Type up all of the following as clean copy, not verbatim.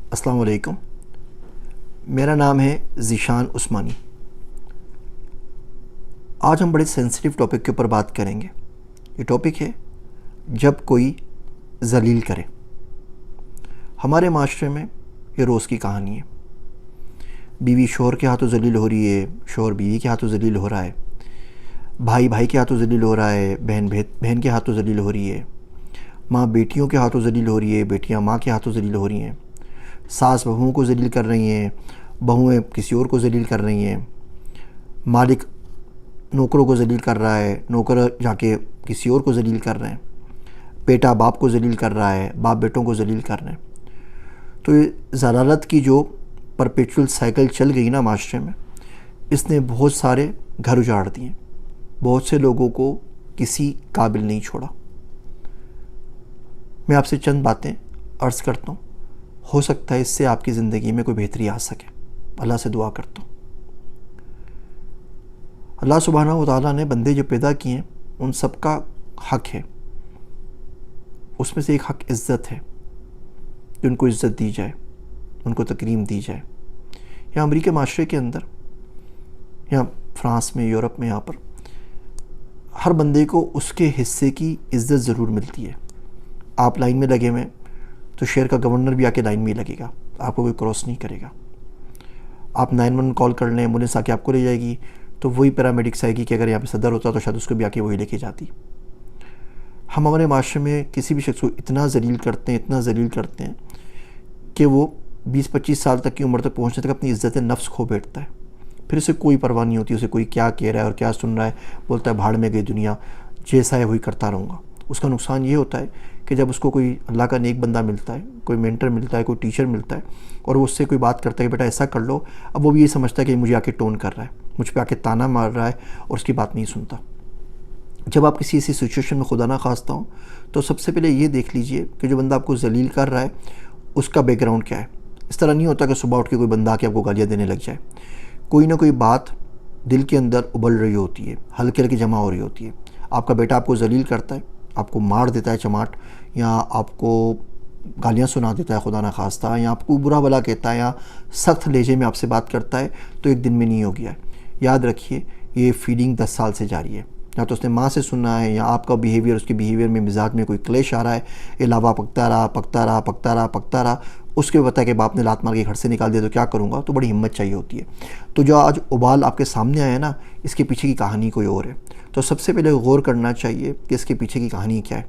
अस्सलाम वालेकुम। मेरा नाम है ज़ीशान उस्मानी। आज हम बड़े सेंसिटिव टॉपिक के ऊपर बात करेंगे। ये टॉपिक है जब कोई ज़लील करे। हमारे माशरे में ये रोज़ की कहानी है। बीवी शोहर के हाथों ज़लील हो रही है, शोहर बीवी के हाथों ज़लील हो रहा है, भाई भाई के हाथों ज़लील हो रहा है, बहन बहन के हाथों ज़लील हो रही है, माँ बेटियों के हाथों ज़लील हो रही है, बेटियाँ माँ के हाथों ज़लील हो रही हैं, सास बहुओं को ज़लील कर रही हैं, बहुएं किसी और को ज़लील कर रही हैं, मालिक नौकरों को ज़लील कर रहा है, नौकर जाके किसी और को ज़लील कर रहे हैं, बेटा बाप को ज़लील कर रहा है, बाप बेटों को ज़लील कर रहे हैं। तो ये ज़लालत की जो परपेचुअल साइकिल चल गई ना माशरे में, इसने बहुत सारे घर उजाड़ दिए, बहुत से लोगों को किसी काबिल नहीं छोड़ा। मैं आपसे चंद बातें अर्ज़ करता हूँ, हो सकता है इससे आपकी ज़िंदगी में कोई बेहतरी आ सके। अल्लाह से दुआ करता हूँ। अल्लाह सुब्हानहू व तआला ने बंदे जो पैदा किए हैं उन सब का हक़ है। उसमें से एक हक़ इज़्ज़त है कि उनको इज़्ज़त दी जाए, उनको तकरीम दी जाए। या अमरीकी माशरे के अंदर या फ्रांस में, यूरोप में, यहाँ पर हर बंदे को उसके हिस्से की इज़्ज़त ज़रूर मिलती है। आप लाइन में लगे हुए तो शहर का गवर्नर भी आके लाइन में ही लगेगा, आपको कोई क्रॉस नहीं करेगा। आप 911 कॉल कर लें, एम्बुलेंस आके आपको ले जाएगी, तो वही पैरामेडिक्स आएगी कि अगर यहाँ पे सदर होता तो शायद उसको भी आके वही लेके जाती। हम हमारे माशरे में किसी भी शख्स को इतना ज़लील करते हैं कि वो 20-25 साल तक की उम्र तक पहुँचने तक अपनी इज़्ज़त नफ्स खो बैठता है। फिर उसे कोई परवाह नहीं होती, उसे कोई क्या कह रहा है और क्या सुन रहा है, बोलता है भाड़ में गई दुनिया, जैसा है वही करता रहूँगा। उसका नुकसान ये होता है कि जब उसको कोई अल्लाह का नेक बंदा मिलता है, कोई मेंटर मिलता है, कोई टीचर मिलता है और वो उससे कोई बात करता है कि बेटा ऐसा कर लो, अब वो भी ये समझता है कि मुझे आके टोन कर रहा है, मुझ पे आके ताना मार रहा है और उसकी बात नहीं सुनता। जब आप किसी ऐसी सिचुएशन में खुदा ना खास्ता हो तो सबसे पहले ये देख लीजिए कि जो बंदा आपको ज़लील कर रहा है उसका बैकग्राउंड क्या है। इस तरह नहीं होता कि सुबह उठ के कोई बंदा आके आपको गालियाँ देने लग जाए। कोई ना कोई बात दिल के अंदर उबल रही होती है, हल्के हल्के जमा हो रही होती है। आपका बेटा आपको ज़लील करता है, आपको मार देता है चमाट, या आपको गालियाँ सुना देता है खुदा ना खास्ता, या आपको बुरा भला कहता है, या सख्त लहजे में आपसे बात करता है, तो एक दिन में नहीं हो गया है। याद रखिए ये फीलिंग 10 साल से जारी है। या तो उसने माँ से सुना है, या आपका बिहेवियर, उसके बिहेवियर में मिजाज में कोई क्लेश आ रहा है, अलावा पकता रहा, उसके बता कि बाप ने लात मार के घर से निकाल दिया तो क्या करूँगा, तो बड़ी हिम्मत चाहिए होती है। तो जो आज उबाल आपके सामने आया ना, इसके पीछे की कहानी कोई और है। तो सबसे पहले गौर करना चाहिए कि इसके पीछे की कहानी क्या है।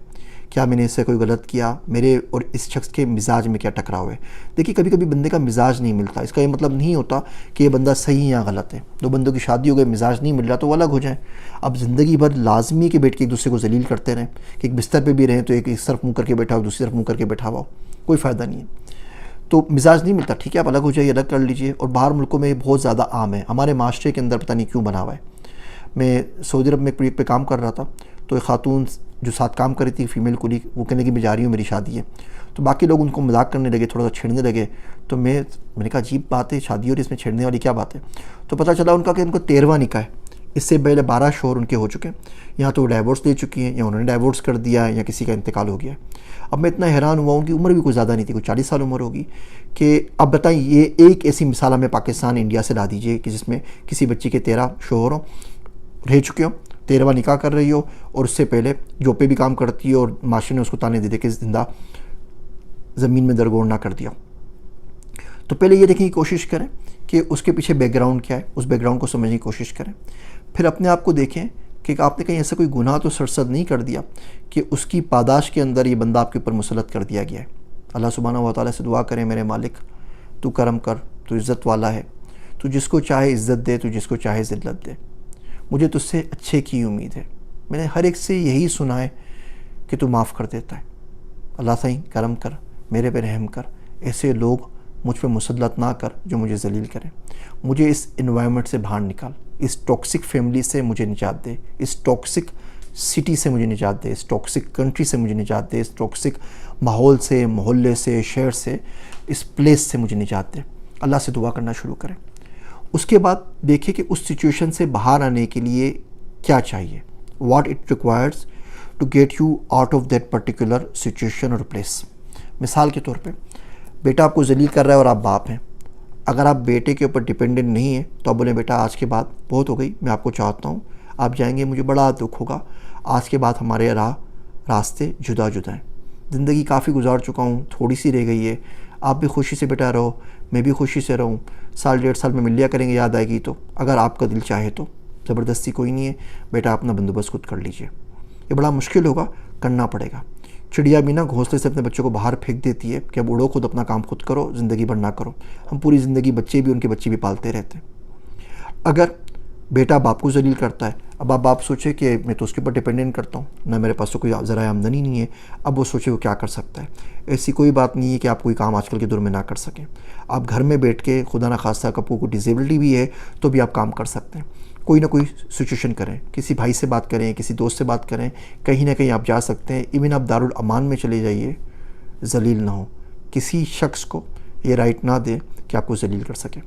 क्या मैंने इससे कोई गलत किया, मेरे और इस शख्स के मिजाज में क्या टकराव है। देखिए कभी कभी बंदे का मिजाज नहीं मिलता, इसका ये मतलब नहीं होता कि ये बंदा सही या गलत है। दो बंदों की शादी हो गई, मिजाज नहीं मिल रहा तो वो अलग हो जाए। अब ज़िंदगी भर लाजमी है कि बैठ के एक दूसरे को जलील करते रहें, कि एक बिस्तर पर भी रहें तो एक इस तरफ मुँह करके बैठा हो, दूसरी तरफ मुँह करके बैठा हुआ हो, कोई फ़ायदा नहीं है। तो मिजाज नहीं मिलता, ठीक है, आप अलग हो जाइए, अलग कर लीजिए। और बाहर मुल्कों में बहुत ज़्यादा आम है, हमारे माशरे के अंदर पता नहीं क्यों बना हुआ है। मैं सऊदी अरब में एक प्रोजेक्ट पे काम कर रहा था, तो एक खातून जो साथ काम कर रही थी, फीमेल कुलीग, वो कहने की मैं जा रही हूँ, मेरी शादी है। तो बाकी लोग उनको मजाक करने लगे, थोड़ा सा छेड़ने लगे। तो मैंने कहा अजीब बात है, शादी और इसमें छेड़ने वाली क्या बात है। तो पता चला उनका कि उनको 13वां निकाह है, इससे पहले 12 शोहर उनके हो चुके हैं। यहाँ तो डाइवोर्स दे चुकी हैं, या उन्होंने डाइवोर्स कर दिया है, या किसी का इंतकाल हो गया है। अब मैं इतना हैरान हुआ हूँ कि उम्र भी कोई ज़्यादा नहीं थी, कोई 40 साल उम्र होगी। कि अब बताइए, ये एक ऐसी मिसाल हमें पाकिस्तान इंडिया से ला दीजिए कि जिसमें किसी बच्ची के 13 शोहर हों, रह चुके हो, 13वां निकाह कर रही हो, और उससे पहले जो पे भी काम करती हो और माशरे ने उसको ताने दे के जिंदा ज़मीन में दरगोर ना कर दिया। तो पहले ये देखने की कोशिश करें कि उसके पीछे बैकग्राउंड क्या है, उस बैकग्राउंड को समझने की कोशिश करें। फिर अपने आप को देखें कि आपने कहीं ऐसा कोई गुनाह तो सरसद नहीं कर दिया कि उसकी पादाश के अंदर ये बंदा आपके ऊपर मुसल्लत कर दिया गया है। अल्लाह सुब्हानहू व तआला से दुआ करें, मेरे मालिक तू करम कर, तू इज़्ज़त वाला है, तू जिसको चाहे इज़्ज़त दे, तू जिसको चाहे ज़िल्लत दे। मुझे तुझसे अच्छे की उम्मीद है, मैंने हर एक से यही सुना है कि तू माफ़ कर देता है। अल्लाह सही करम कर, मेरे पे रहम कर, ऐसे लोग मुझ पे मुसल्लत ना कर जो मुझे जलील करें। मुझे इस इन्वायरमेंट से बाहर निकाल, इस टॉक्सिक फैमिली से मुझे निजात दे, इस टॉक्सिक सिटी से मुझे निजात दे, इस टॉक्सिक कंट्री से मुझे निजात दे, इस टॉक्सिक माहौल से, मोहल्ले से, शहर से, इस प्लेस से मुझे निजात दे। अल्लाह से दुआ करना शुरू करें। उसके बाद देखिए कि उस सिचुएशन से बाहर आने के लिए क्या चाहिए, what it requires to get you out of that particular situation और प्लेस। मिसाल के तौर पे बेटा आपको जलील कर रहा है और आप बाप हैं, अगर आप बेटे के ऊपर डिपेंडेंट नहीं हैं तो आप बोले बेटा आज के बाद बहुत हो गई, मैं आपको चाहता हूँ, आप जाएंगे मुझे बड़ा दुख होगा, आज के बाद हमारे रास्ते जुदा जुदा हैं, ज़िंदगी काफ़ी गुजार चुका हूँ, थोड़ी सी रह गई है, आप भी खुशी से बेटा रहो, मैं भी खुशी से रहूँ, साल 1.5 साल में मिल लिया करेंगे याद आएगी तो, अगर आपका दिल चाहे तो, ज़बरदस्ती कोई नहीं है, बेटा अपना बंदोबस्त खुद कर लीजिए। ये बड़ा मुश्किल होगा, करना पड़ेगा। चिड़िया भी ना घोंसले से अपने बच्चों को बाहर फेंक देती है कि अब उड़ो, खुद अपना काम खुद करो, ज़िंदगी भर ना करो। हम पूरी ज़िंदगी बच्चे भी, उनके बच्चे भी पालते रहते हैं। अगर बेटा बाप को जलील करता है, अब आप बाप सोचे कि मैं तो उसके ऊपर डिपेंडेंट करता हूँ ना, मेरे पास तो कोई ज़रा आमदनी नहीं है, अब वो सोचे वो क्या कर सकता है। ऐसी कोई बात नहीं है कि आप कोई काम आजकल के दौर में ना कर सकें। आप घर में बैठ के, खुदा ना खास्ता आपको कोई डिसेबिलिटी भी है तो भी आप काम कर सकते हैं। कोई ना कोई सिचुएशन करें, किसी भाई से बात करें, किसी दोस्त से बात करें, कहीं ना कहीं आप जा सकते हैं। इवन आप दारुल अमान में चले जाइए, जलील ना हो, किसी शख्स को ये राइट ना दे कि आपको जलील कर सके।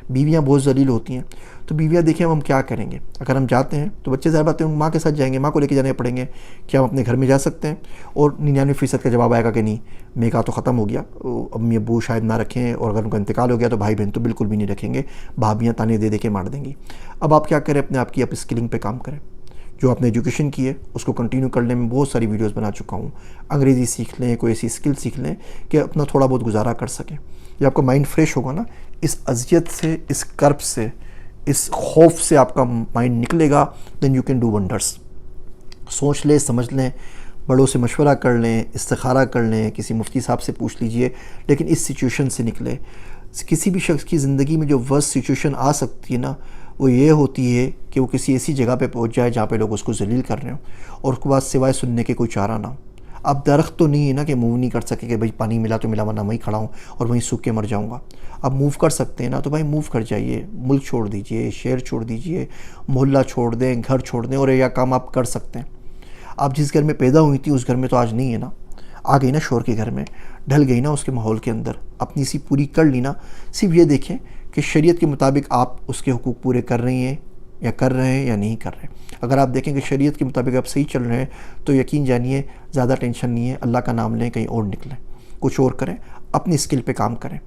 बीवियाँ बहुत जलील होती हैं, तो बीवियाँ देखें हम क्या करेंगे। अगर हम जाते हैं तो बच्चे ज़ाहिर बात है माँ के साथ जाएंगे, माँ को लेके जाने पड़ेंगे। क्या हम अपने घर में जा सकते हैं? और 99% का जवाब आएगा कि नहीं, मैं का तो ख़त्म हो गया, अम्मी अब्बू शायद ना रखें, और अगर उनका इंतकाल हो गया तो भाई बहन तो बिल्कुल भी नहीं रखेंगे, भाभियाँ ताने दे दे के मार देंगी। अब आप क्या करें, अपने आप की स्किलिंग पे काम करें। जो आपने एजुकेशन की है उसको कंटिन्यू करने में बहुत सारी वीडियोस बना चुका हूँ। अंग्रेज़ी सीख लें, कोई ऐसी स्किल सीख लें कि अपना थोड़ा बहुत गुजारा कर सकें। ये आपका माइंड फ्रेश होगा ना, इस अजियत से, इस कर्ब से, इस खौफ से आपका माइंड निकलेगा, then you can do wonders. सोच लें, समझ लें, बड़ों से मशवरा कर लें, इस्तिखारा कर लें, किसी मुफ्ती साहब से पूछ लीजिए, लेकिन इस सिचुएशन से निकले। किसी भी शख्स की ज़िंदगी में जो वर्स्ट सिचुएशन आ सकती है ना, वो ये होती है कि वो किसी ऐसी जगह पे पहुंच जाए जहाँ पे लोग उसको जलील कर रहे हो और उसके बाद सिवाय सुनने के कोई चारा ना हो। अब दरख्त तो नहीं है ना कि मूव नहीं कर सके कि भाई पानी मिला तो मिला, वरना वहीं खड़ा हूँ और वहीं सूख के मर जाऊँगा। अब मूव कर सकते हैं ना, तो भाई मूव कर जाइए, मुल्क छोड़ दीजिए, शहर छोड़ दीजिए, मोहल्ला छोड़ दें, घर छोड़ दें, और यह काम आप कर सकते हैं। आप जिस घर में पैदा हुई थी उस घर में तो आज नहीं है ना, आ गई ना शोर के घर में, ढल गई ना उसके माहौल के अंदर, अपनी सी पूरी कर ली ना। सिर्फ ये देखें कि शरीयत के मुताबिक आप उसके हुकूक पूरे कर रही हैं या कर रहे हैं या नहीं कर रहे हैं। अगर आप देखें कि शरीयत के मुताबिक आप सही चल रहे हैं तो यकीन जानिए ज़्यादा टेंशन नहीं है, अल्लाह का नाम लें, कहीं और निकलें, कुछ और करें, अपनी स्किल पे काम करें।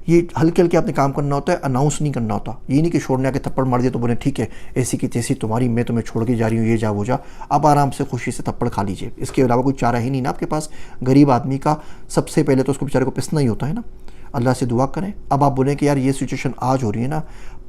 ये हल्के हल्के आपने काम करना होता है, अनाउंस नहीं करना होता। ये नहीं कि छोड़ने आके थप्पड़ मार दिया तो बोले ठीक है ऐसी की तैसी तुम्हारी, मैं तुम्हें छोड़ के जा रही हूँ, ये जा वो जा। आप आराम से खुशी से थप्पड़ खा लीजिए, इसके अलावा कोई चारा ही नहीं ना आपके पास। गरीब आदमी का सबसे पहले तो उसको बेचारे को पिसना ही होता है ना। अल्लाह से दुआ करें। अब आप बोलें कि यार ये सिचुएशन आज हो रही है ना,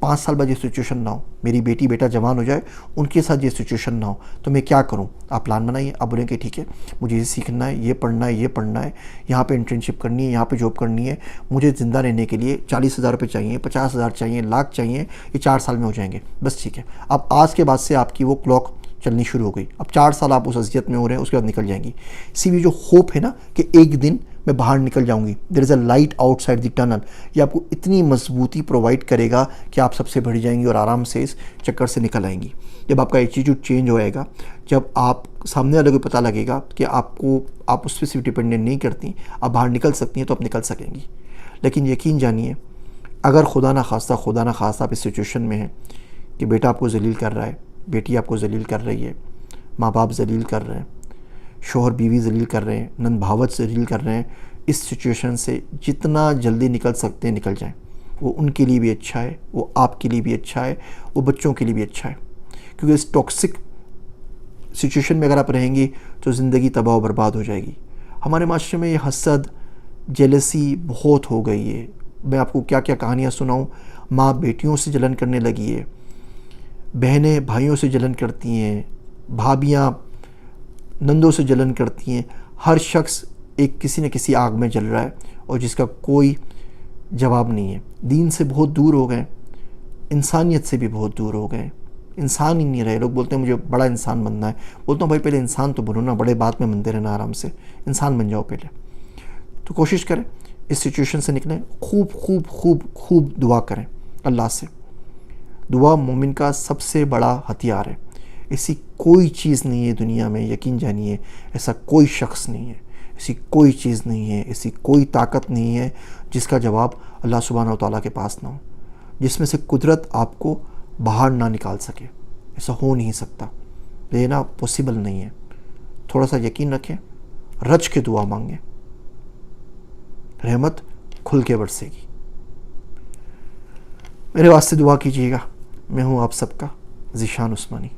5 साल बाद ये सिचुएशन ना हो, मेरी बेटी बेटा जवान हो जाए, उनके साथ ये सिचुएशन ना हो, तो मैं क्या करूं? आप प्लान बनाइए। आप बोलें कि ठीक है मुझे ये सीखना है, ये पढ़ना है, ये पढ़ना है, यहाँ पे इंटर्नशिप करनी है, यहाँ पे जॉब करनी है, मुझे ज़िंदा रहने के लिए 40,000 रुपये चाहिए, 50,000 चाहिए, लाख चाहिए, ये 4 साल में हो जाएंगे, बस ठीक है। अब आज के बाद से आपकी वो क्लॉक चलनी शुरू हो गई। अब 4 साल आप उस अज़ियत में हो रहे हैं, उसके बाद निकल जाएंगी। इसीलिए जो होप है ना कि एक दिन मैं बाहर निकल जाऊंगी, there is a light outside the tunnel, ये आपको इतनी मजबूती प्रोवाइड करेगा कि आप सबसे बढ़ जाएंगी और आराम से इस चक्कर से निकल आएंगी। जब आपका एटीट्यूड चेंज होएगा, जब आप सामने वाले को पता लगेगा कि आप उस पर सिर्फ डिपेंडेंट नहीं करती, आप बाहर निकल सकती हैं, तो आप निकल सकेंगी। लेकिन यकीन जानिए, अगर खुदा ना खास्ता आप इस सिचुएशन में हैं कि बेटा आपको जलील कर रहा है, बेटी आपको जलील कर रही है, माँ बाप जलील कर रहे हैं, शोहर बीवी जलील कर रहे हैं, नंद भावत जलील कर रहे हैं, इस सिचुएशन से जितना जल्दी निकल सकते हैं निकल जाएं। वो उनके लिए भी अच्छा है, वो आपके लिए भी अच्छा है, वो बच्चों के लिए भी अच्छा है। क्योंकि इस टॉक्सिक सिचुएशन में अगर आप रहेंगी तो ज़िंदगी तबाह बर्बाद हो जाएगी। हमारे माशरे में ये हसद, जेलसी बहुत हो गई है। मैं आपको क्या क्या कहानियाँ सुनाऊँ। माँ बेटियों से जलन करने लगी है, बहनें भाइयों से जलन करती हैं, भाभियाँ नंदों से जलन करती हैं। हर शख्स एक किसी न किसी आग में जल रहा है और जिसका कोई जवाब नहीं है। दीन से बहुत दूर हो गए, इंसानियत से भी बहुत दूर हो गए, इंसान ही नहीं रहे। लोग बोलते हैं मुझे बड़ा इंसान बनना है, बोलता हूँ भाई पहले इंसान तो बनो ना, बड़े बाद में बनते रहना, आराम से इंसान बन जाओ पहले। तो कोशिश करें इस सिचुएशन से निकलें। खूब खूब खूब खूब दुआ करें अल्लाह से। दुआ मोमिन का सबसे बड़ा हथियार है। ऐसी कोई चीज़ नहीं है दुनिया में, यकीन जानिए, ऐसा कोई शख्स नहीं है, ऐसी कोई चीज़ नहीं है, ऐसी कोई ताकत नहीं है जिसका जवाब अल्लाह सुब्हानहू व तआला के पास ना हो, जिसमें से कुदरत आपको बाहर ना निकाल सके। ऐसा हो नहीं सकता, लेना पॉसिबल नहीं है। थोड़ा सा यकीन रखें, रच के दुआ मांगें, रहमत खुल के बरसेगी। मेरे वास्ते दुआ कीजिएगा। मैं हूँ आप सबका ज़ीशान उस्मानी।